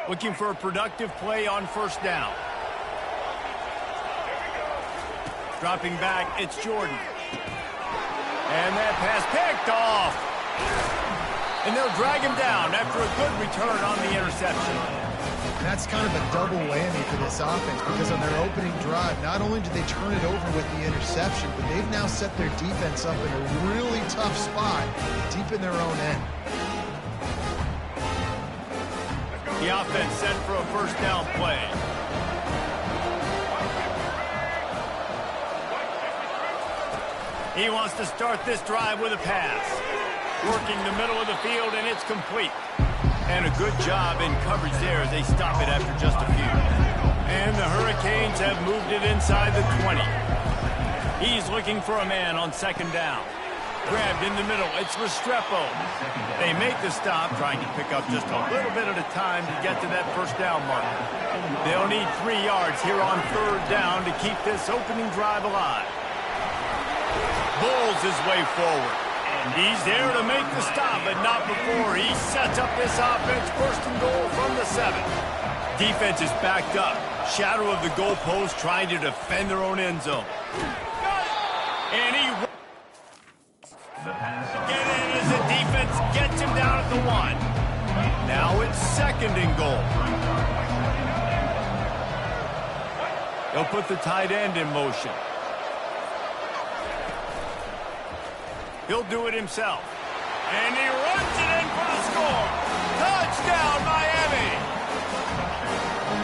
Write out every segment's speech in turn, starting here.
Looking for a productive play on first down. Dropping back, it's Jordan. And that pass picked off. And they'll drag him down after a good return on the interception. That's kind of a double whammy for this offense because on their opening drive, not only did they turn it over with the interception, but they've now set their defense up in a really tough spot deep in their own end. The offense set for a first down play. He wants to start this drive with a pass. Working the middle of the field, and it's complete. And a good job in coverage there as they stop it after just a few. And the Hurricanes have moved it inside the 20. He's looking for a man on second down. Grabbed in the middle. It's Restrepo. They make the stop, trying to pick up just a little bit at a time to get to that first down mark. They'll need 3 yards here on third down to keep this opening drive alive. Bulls his way forward. He's there to make the stop, but not before he sets up this offense. First and goal from the 7. Defense is backed up. Shadow of the goalpost trying to defend their own end zone. And he... Get in as the defense gets him down at the 1. Now it's second and goal. They'll put the tight end in motion. He'll do it himself. And he runs it in for the score. Touchdown, Miami!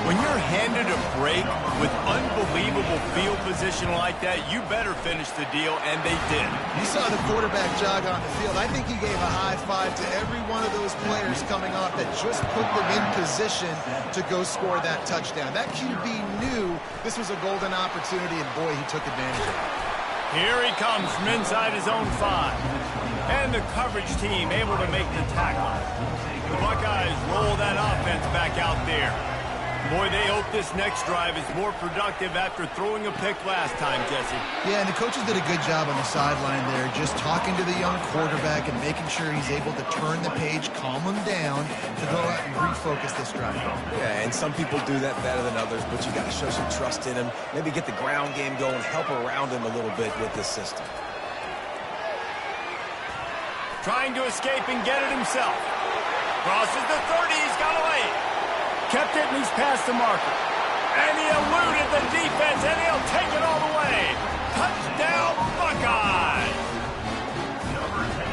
When you're handed a break with unbelievable field position like that, you better finish the deal, and they did. You saw the quarterback jog on the field. I think he gave a high five to every one of those players coming off that just put them in position to go score that touchdown. That QB knew this was a golden opportunity, and boy, he took advantage of it. Here he comes from inside his own 5. And the coverage team able to make the tackle. The Buckeyes roll that offense back out there. Boy, they hope this next drive is more productive after throwing a pick last time, Jesse. Yeah, and the coaches did a good job on the sideline there, just talking to the young quarterback and making sure he's able to turn the page, calm him down, to go out and refocus this drive. Yeah, and some people do that better than others, but you got to show some trust in him, maybe get the ground game going, help around him a little bit with this system. Trying to escape and get it himself. Crosses the 30, he's got away. Kept it, and he's past the marker. And he eluded the defense, and he'll take it all the way. Touchdown, Buckeyes!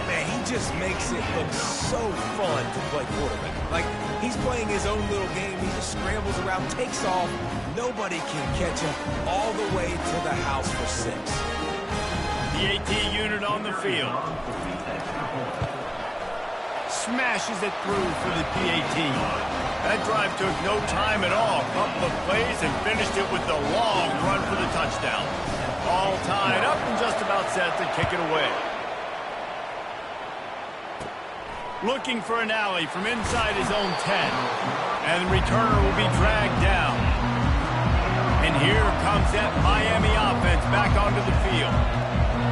Man, he just makes it look so fun to play quarterback. Like, he's playing his own little game. He just scrambles around, takes off. Nobody can catch him all the way to the house for 6. The AT unit on the field. Smashes it through for the PAT. That drive took no time at all. A couple of plays and finished it with the long run for the touchdown. All tied up and just about set to kick it away. Looking for an alley from inside his own 10. And the returner will be dragged down. And here comes that Miami offense back onto the field.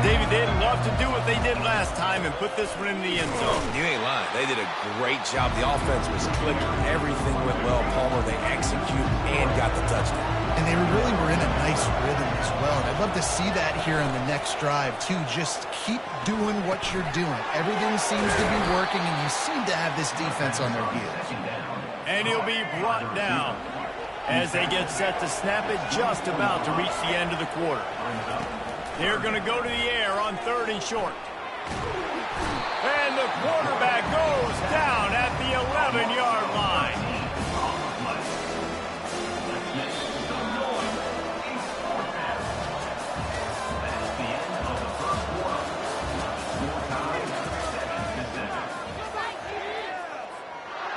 David, they'd love to do what they did last time and put this one in the end zone. You ain't lying. They did a great job. The offense was clicking. Everything went well. Palmer, they executed and got the touchdown. And they really were in a nice rhythm as well. And I'd love to see that here on the next drive, too. Just keep doing what you're doing. Everything seems to be working, and you seem to have this defense on their heels. And he'll be brought down as they get set to snap it just about to reach the end of the quarter. They're going to go to the air on 3rd and short. And the quarterback goes down at the 11-yard line.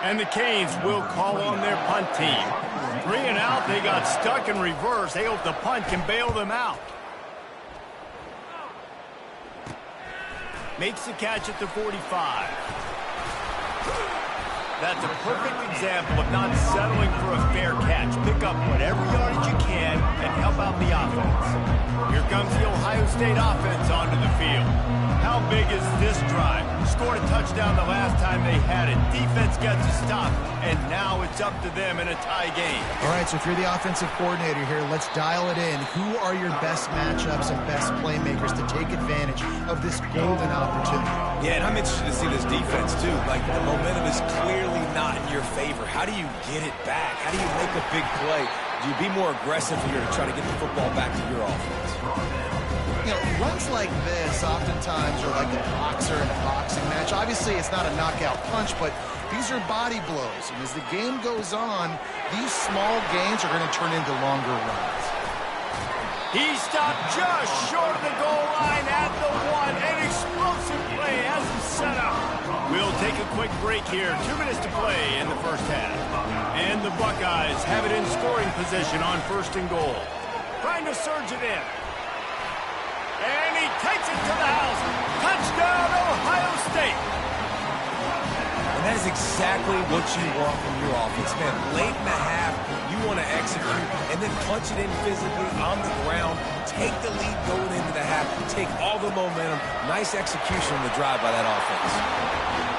And the Canes will call on their punt team. 3 and out, they got stuck in reverse. They hope the punt can bail them out. Makes the catch at the 45. That's a perfect example of not settling for a fair catch. Pick up whatever yardage you can and help out the offense. Here comes the Ohio State offense onto the field. How big is this drive? Scored a touchdown the last time they had it. Defense gets a stop, and now it's up to them in a tie game. All right, so if you're the offensive coordinator here, let's dial it in. Who are your best matchups and best playmakers to take advantage of this golden opportunity? Yeah, and I'm interested to see this defense, too. Like, the momentum is clearly not in your favor. How do you get it back? How do you make a big play? Do you be more aggressive here to try to get the football back to your offense? You know, runs like this oftentimes are like a boxer in a boxing match. Obviously, it's not a knockout punch, but these are body blows. And as the game goes on, these small gains are going to turn into longer runs. He stopped just short of the goal line at the 1. An explosive play has him set up. We'll take a quick break here. 2 minutes to play in the first half. And the Buckeyes have it in scoring position on 1st and goal. Trying to surge it in. And he takes it to the house. Touchdown, Ohio State. And that is exactly what you want from your offense, man. Late in the half, you want to execute and then punch it in physically on the ground. Take the lead going into the half. Take all the momentum. Nice execution on the drive by that offense.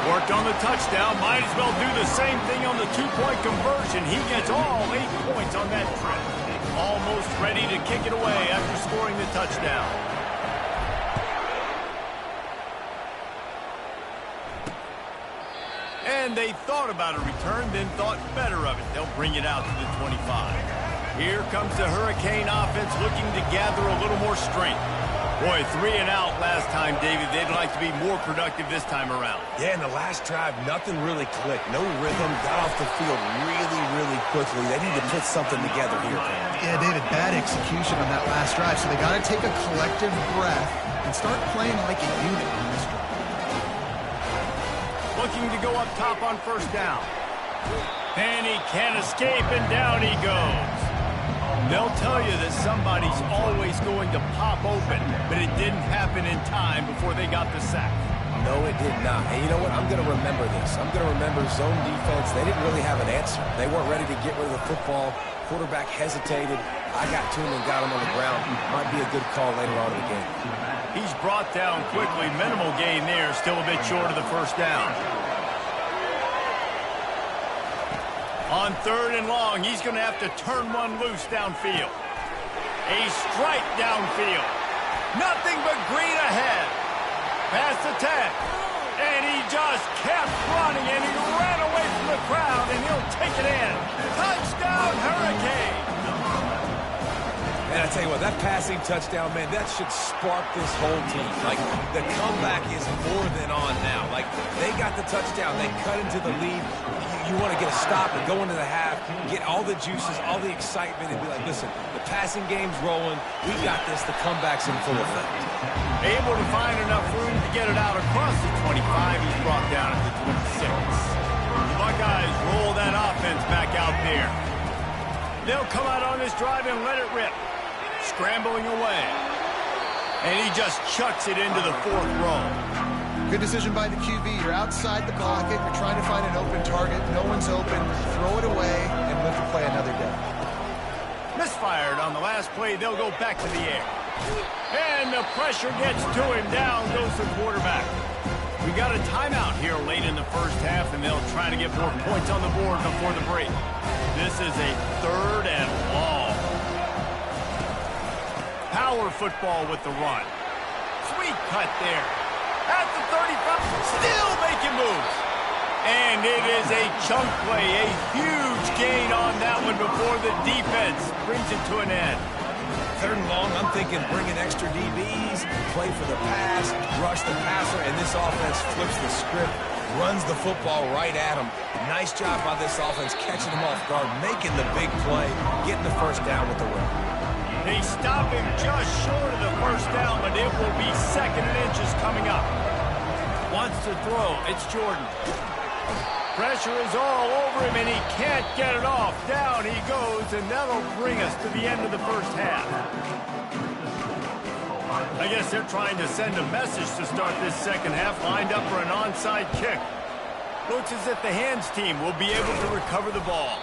Worked on the touchdown. Might as well do the same thing on the 2-point conversion. He gets all 8 points on that trip. Almost ready to kick it away after scoring the touchdown. And they thought about a return, then thought better of it. They'll bring it out to the 25. Here comes the Hurricane offense looking to gather a little more strength. Boy, 3 and out last time, David. They'd like to be more productive this time around. Yeah, in the last drive, nothing really clicked. No rhythm, got off the field really, really quickly. They need to put something together here. Yeah, David, bad execution on that last drive. So they got to take a collective breath and start playing like a unit on this drive. Looking to go up top on 1st down. And he can't escape, and down he goes. They'll tell you that somebody's always going to pop open, but it didn't happen in time before they got the sack. No, it did not. And you know what? I'm going to remember this. I'm going to remember zone defense. They didn't really have an answer. They weren't ready to get rid of the football. Quarterback hesitated. I got to him and got him on the ground. Might be a good call later on in the game. He's brought down quickly. Minimal gain there. Still a bit short of the 1st down. On 3rd and long, he's going to have to turn one loose downfield. A strike downfield. Nothing but green ahead. Past the 10. And he just kept running, and he ran away from the crowd, and he'll take it in. Touchdown, Hurricane. And I tell you what, that passing touchdown, man, that should spark this whole team. Like, the comeback is more than on now. Like, they got the touchdown. They cut into the lead. You want to get a stop and go into the half, get all the juices, all the excitement, and be like, listen, the passing game's rolling. We got this. The comeback's in full effect. Able to find enough room to get it out across the 25. He's brought down at the 26. The Buckeyes roll that offense back out there. They'll come out on this drive and let it rip. Scrambling away. And he just chucks it into the 4th row. Good decision by the QB. You're outside the pocket. You're trying to find an open target. No one's open. Throw it away and live to play another day. Misfired on the last play. They'll go back to the air. And the pressure gets to him. Down goes the quarterback. We got a timeout here late in the 1st half, and they'll try to get more points on the board before the break. This is a 3rd and long. Power football with the run. Sweet cut there. At the 35, still making moves. And it is a chunk play, a huge gain on that one before the defense brings it to an end. 3rd and long, I'm thinking bring in extra DBs, play for the pass, rush the passer, and this offense flips the script, runs the football right at him. Nice job by this offense, catching him off guard, making the big play, getting the 1st down with the win. They stop him just short of the 1st down, but it will be 2nd and inches coming up. Wants to throw. It's Jordan. Pressure is all over him, and he can't get it off. Down he goes, and that'll bring us to the end of the 1st half. I guess they're trying to send a message to start this 2nd half, lined up for an onside kick. Looks as if the hands team will be able to recover the ball.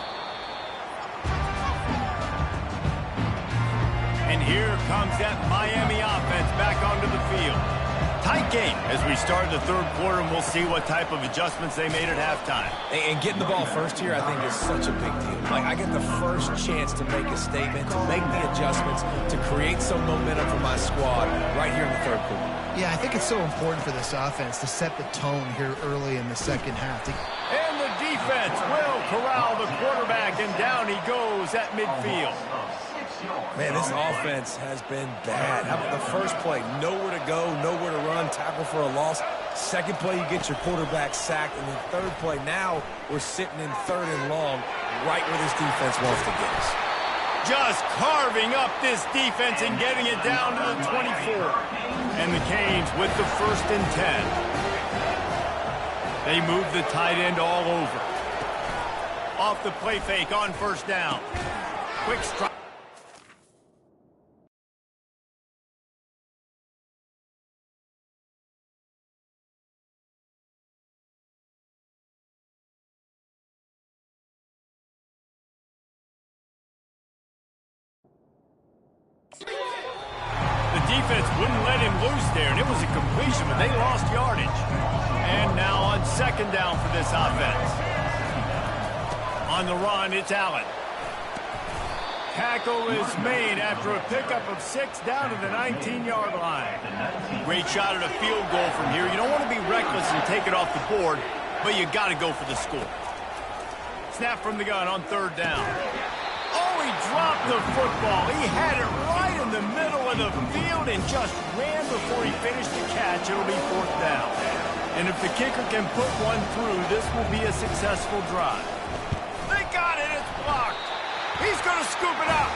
And here comes that Miami offense back onto the field. Tight game as we start the third quarter, and we'll see what type of adjustments they made at halftime. And getting the ball first here, I think, is such a big deal. Like, I get the first chance to make a statement, to make the adjustments, to create some momentum for my squad right here in the third quarter. Yeah, I think it's so important for this offense to set the tone here early in the second half. And the defense will corral the quarterback, and down he goes at midfield. Man, this offense has been bad. How about the first play? Nowhere to go, nowhere to run, tackle for a loss. Second play, you get your quarterback sacked. And then third play, now we're sitting in third and long, right where this defense wants to get us. Just carving up this defense and getting it down to the 24. And the Canes with the 1st and 10. They move the tight end all over. Off the play fake on first down. Quick strike. The defense wouldn't let him loose there, and it was a completion, but they lost yardage. And now on second down for this offense. On the run, it's Allen. Tackle is made after a pickup of 6 down to the 19-yard line. Great shot at a field goal from here. You don't want to be reckless and take it off the board, but you got to go for the score. Snap from the gun on third down. Oh, he dropped the football. He had it right in the middle of the field and just ran before he finished the catch. It'll be fourth down. And if the kicker can put one through, this will be a successful drive. They got it. It's blocked. He's going to scoop it up.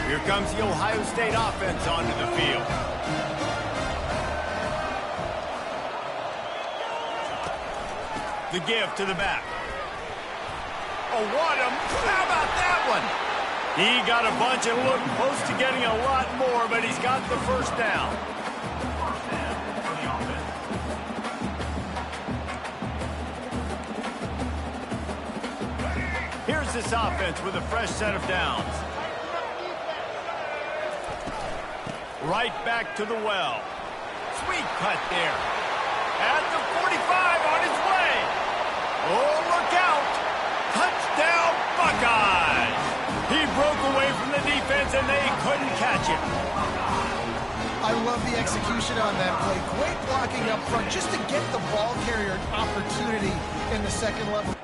Here comes the Ohio State offense onto the field. The give to the back. Oh, what a... How about that one? He got a bunch and looked close to getting a lot more, but he's got the first down. Here's this offense with a fresh set of downs. Right back to the well. Sweet cut there. At the 45 on his way. Oh, look out. Touchdown, Buckeyes. He broke away from the defense, and they couldn't catch him. I love the execution on that play. Great blocking up front just to get the ball carrier an opportunity in the second level.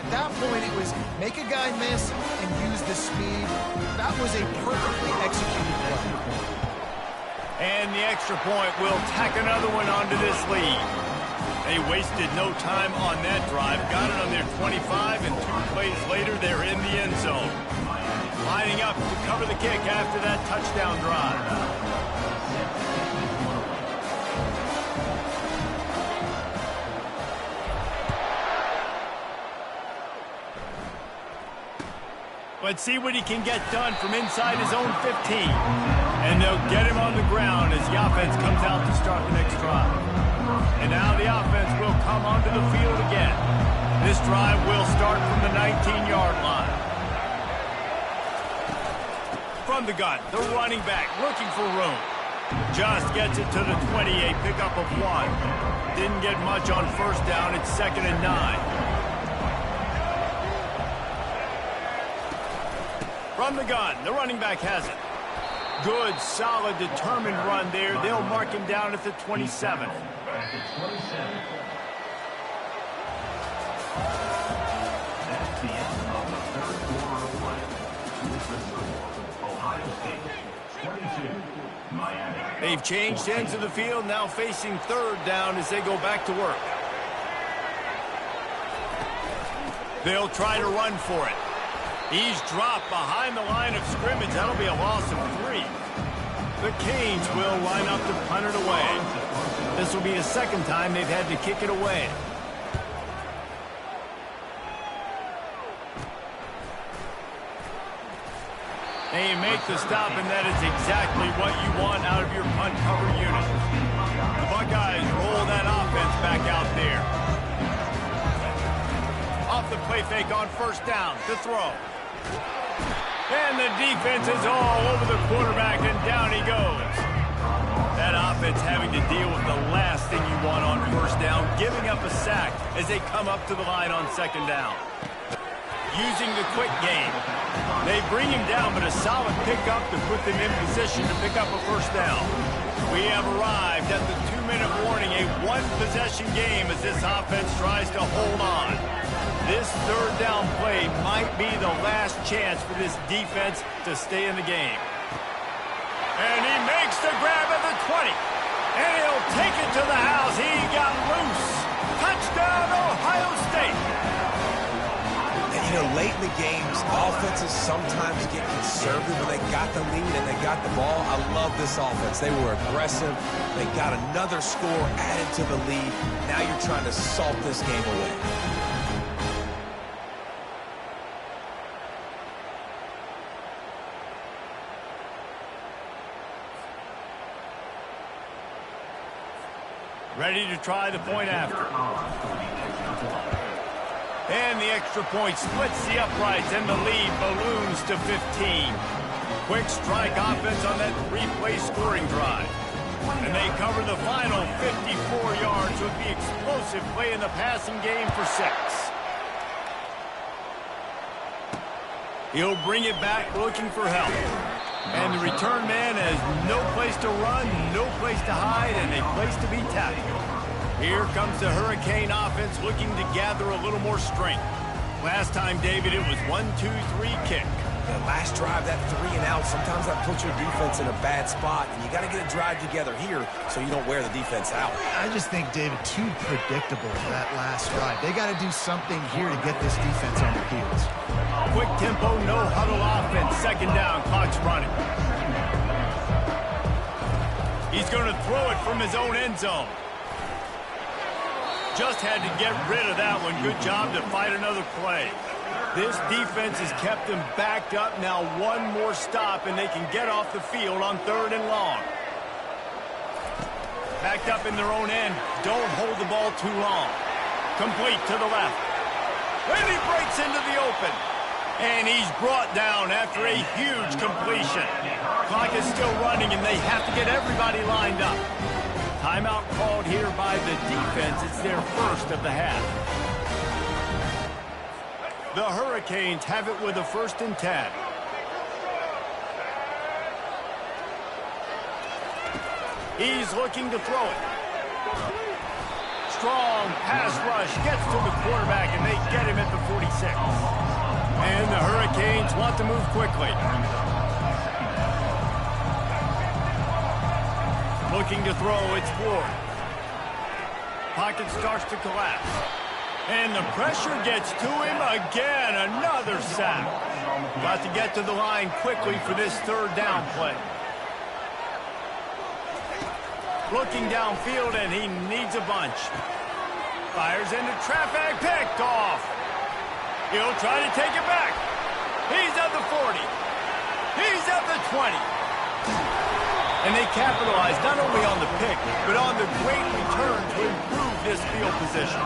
At that point, it was make a guy miss and use the speed. That was a perfectly executed play. And the extra point will tack another one onto this lead. They wasted no time on that drive. Got it on their 25, and 2 plays later, they're in the end zone. Lining up to cover the kick after that touchdown drive. Let's see what he can get done from inside his own 15. And they'll get him on the ground as the offense comes out to start the next drive. And now the offense will come onto the field again. This drive will start from the 19-yard line. From the gun, the running back looking for room. Just gets it to the 28, pickup of 1. Didn't get much on first down. It's 2nd and 9. From the gun, the running back has it. Good, solid, determined run there. They'll mark him down at the 27. They've changed ends of the field, now facing 3rd down as they go back to work. They'll try to run for it. He's dropped behind the line of scrimmage. That'll be a loss of 3. The Canes will line up to punt it away. This will be the 2nd time they've had to kick it away. They make the stop, and that is exactly what you want out of your punt cover unit. The Buckeyes roll that offense back out there. Off the play fake on first down to throw. And the defense is all over the quarterback, and down he goes. That offense having to deal with the last thing you want on first down, giving up a sack as they come up to the line on 2nd down. Using the quick game. They bring him down, but a solid pickup to put them in position to pick up a first down. We have arrived at the 2-minute warning, a 1-possession game as this offense tries to hold on. This 3rd down play might be the last chance for this defense to stay in the game. And he makes the grab at the 20. And he'll take it to the house. He got loose. Touchdown, Ohio State. You know, late in the games, offenses sometimes get conservative when they got the lead and they got the ball. I love this offense. They were aggressive. They got another score added to the lead. Now you're trying to salt this game away. Ready to try the point after. And the extra point splits the uprights, and the lead balloons to 15. Quick strike offense on that 3-play scoring drive. And they cover the final 54 yards with the explosive play in the passing game for 6. He'll bring it back looking for help. And the return man has no place to run, no place to hide, and a place to be tackled. Here comes the Hurricane offense looking to gather a little more strength. Last time, David, it was 1-2-3 kick. The last drive, that 3 and out, sometimes that puts your defense in a bad spot, and you got to get a drive together here so you don't wear the defense out. I just think, David, too predictable that last drive. They got to do something here to get this defense on their heels. Quick tempo, no huddle offense. 2nd down, clock's running. He's going to throw it from his own end zone. Just had to get rid of that one. Good job to fight another play. This defense has kept them backed up. Now 1 more stop, and they can get off the field on 3rd and long. Backed up in their own end. Don't hold the ball too long. Complete to the left. And he breaks into the open. And he's brought down after a huge completion. Clock is still running, and they have to get everybody lined up. Timeout called here by the defense. It's their first of the half. The Hurricanes have it with a 1st and 10. He's looking to throw it. Strong pass rush gets to the quarterback, and they get him at the 46. And the Hurricanes want to move quickly. Looking to throw, it's Ward. Pocket starts to collapse. And the pressure gets to him again. Another sack. Got to get to the line quickly for this 3rd down play. Looking downfield, and he needs a bunch. Fires into traffic, picked off. He'll try to take it back. He's at the 40. He's at the 20. And they capitalize not only on the pick, but on the great return to improve this field position.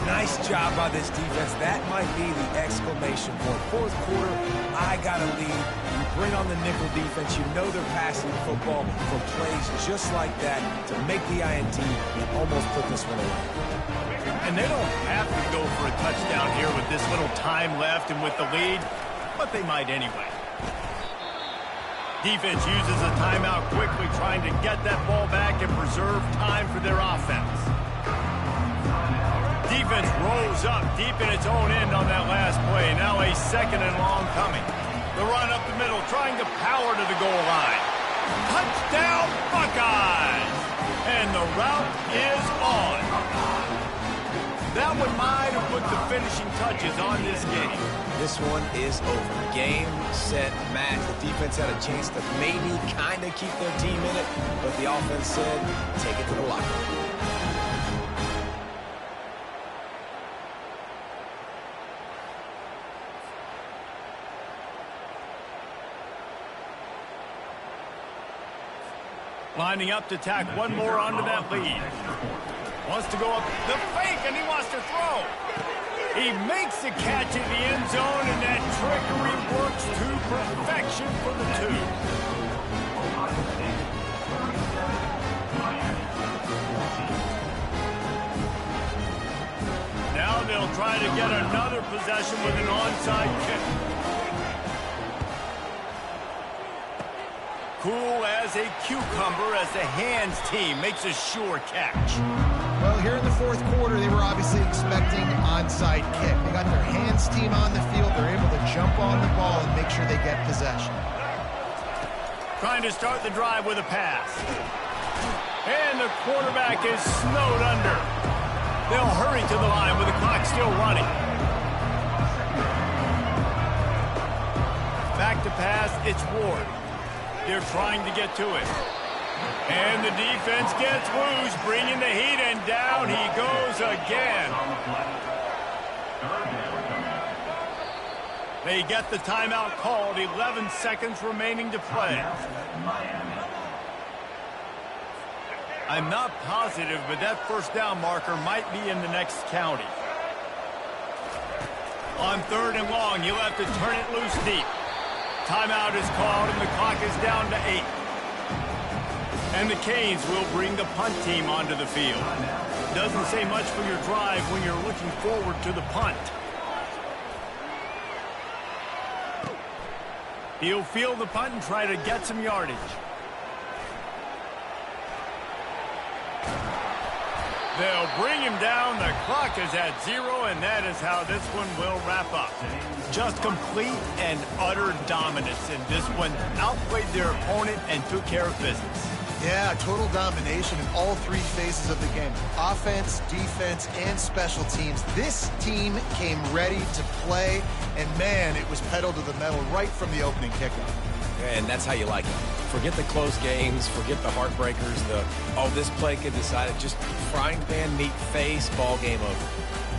Nice job by this defense. That might be the exclamation point. 4th quarter, I got a lead. You bring on the nickel defense. You know they're passing the football for plays just like that to make the INT and almost put this one away. And they don't have to go for a touchdown here with this little time left and with the lead, but they might anyway. Defense uses a timeout quickly, trying to get that ball back and preserve time for their offense. Defense rolls up deep in its own end on that last play. Now a second and long coming. The run up the middle, trying to power to the goal line. Touchdown, Buckeyes! And the route is on. That one might have put the finishing touches on this game. This one is over. Game, set, match. The defense had a chance to maybe kind of keep their team in it, but the offense said, take it to the locker room. Lining up to tack one more onto that lead. Wants to go up the fake, and he wants to throw. He makes the catch in the end zone, and that trickery works to perfection for the two. Now they'll try to get another possession with an onside kick. Cool as a cucumber as the hands team makes a sure catch. Well, here in the fourth quarter, they were obviously expecting onside kick. They got their hands team on the field. They're able to jump on the ball and make sure they get possession. Trying to start the drive with a pass. And the quarterback is snowed under. They'll hurry to the line with the clock still running. Back to pass, it's Ward. They're trying to get to it. And the defense gets loose, bringing the heat, and down he goes again. They get the timeout called, 11 seconds remaining to play. I'm not positive, but that first down marker might be in the next county. On third and long, you'll have to turn it loose deep. Timeout is called, and the clock is down to 8. And the Canes will bring the punt team onto the field. Doesn't say much for your drive when you're looking forward to the punt. He'll field the punt and try to get some yardage. They'll bring him down. The clock is at 0, and that is how this one will wrap up. Just complete and utter dominance in this one. Outplayed their opponent and took care of business. Yeah, total domination in all three phases of the game. Offense, defense, and special teams. This team came ready to play, and man, it was pedal to the metal right from the opening kickoff. And that's how you like it. Forget the close games, forget the heartbreakers, this play could decide it. Just frying pan, meat face, ball game over.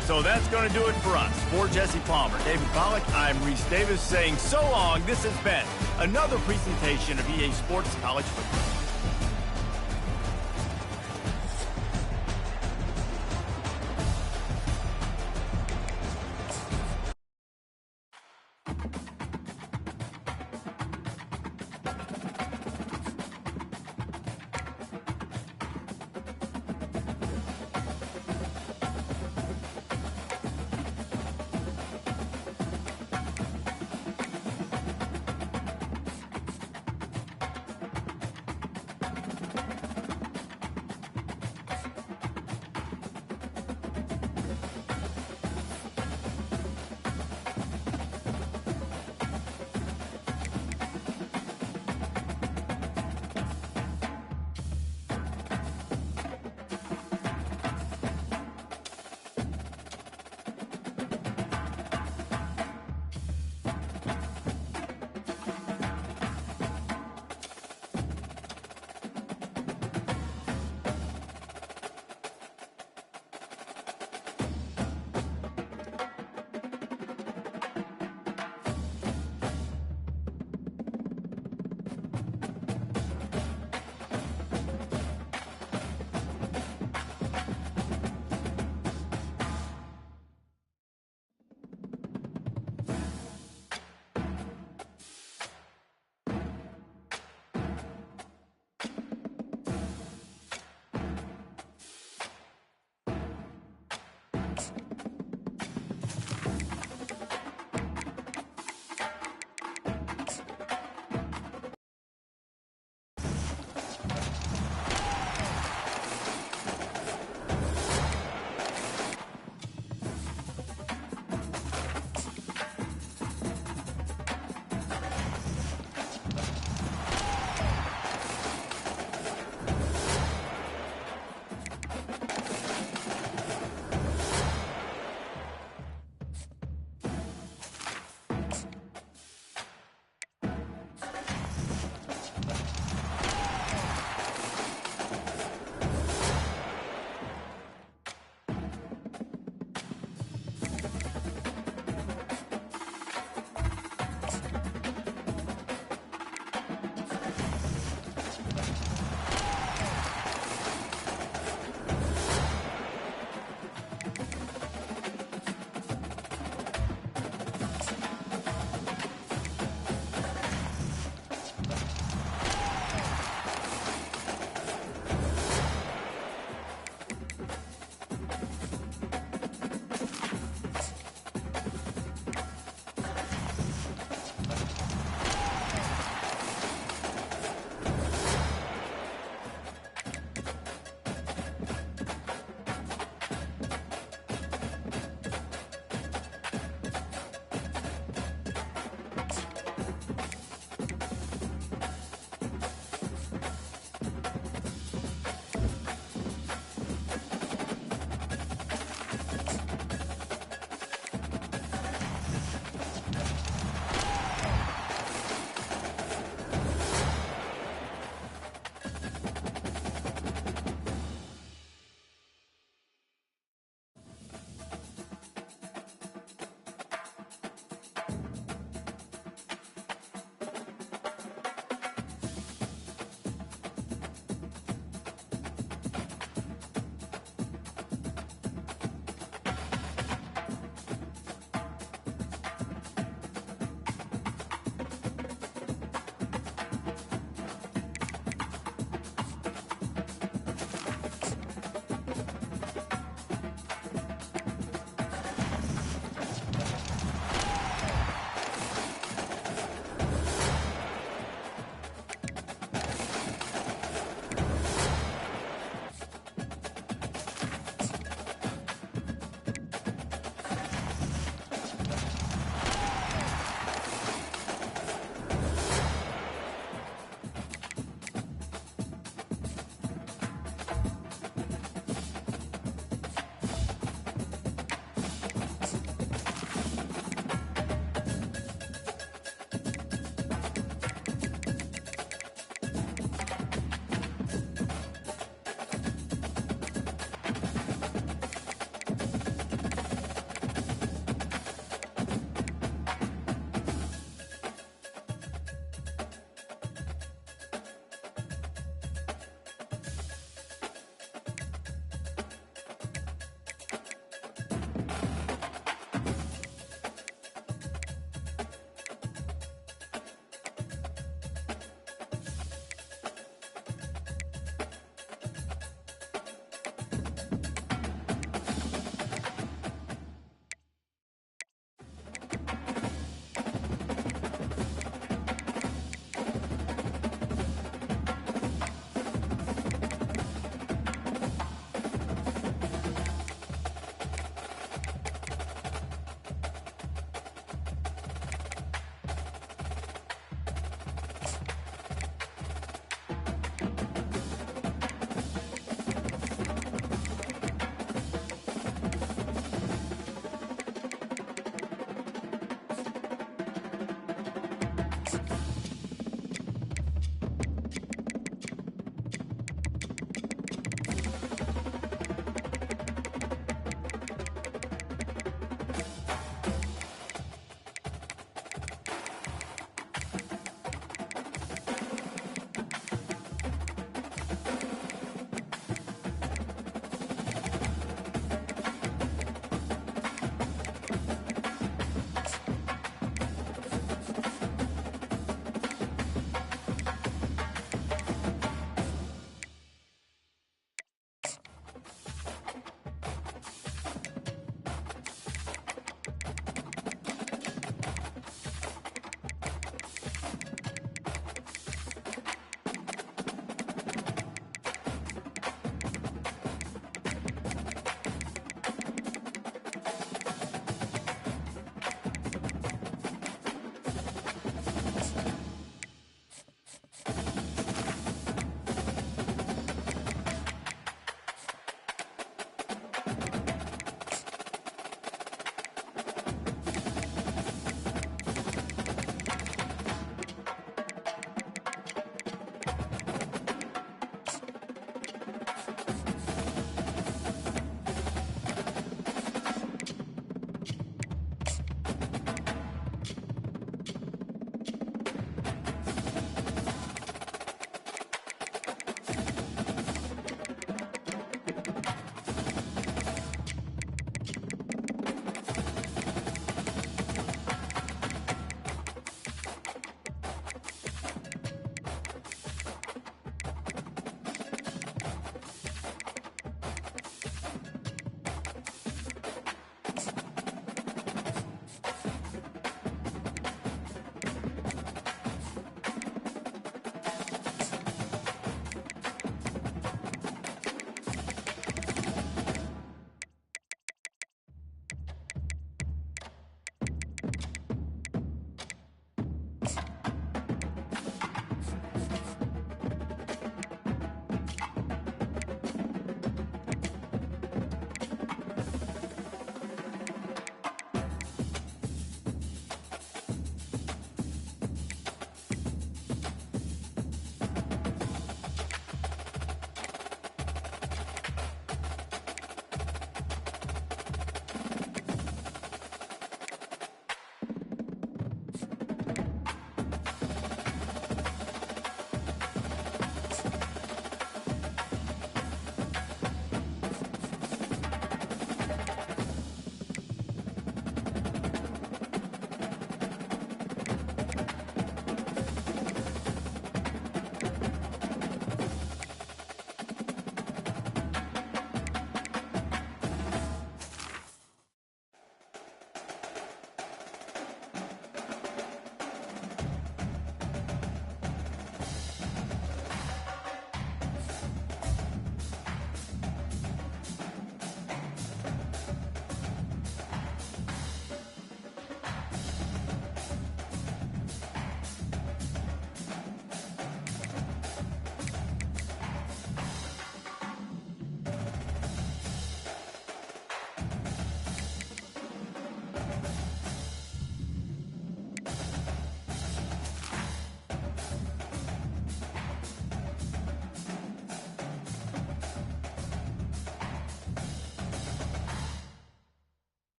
So that's going to do it for us. For Jesse Palmer, David Pollack, I'm Reese Davis saying so long. This has been another presentation of EA Sports College Football.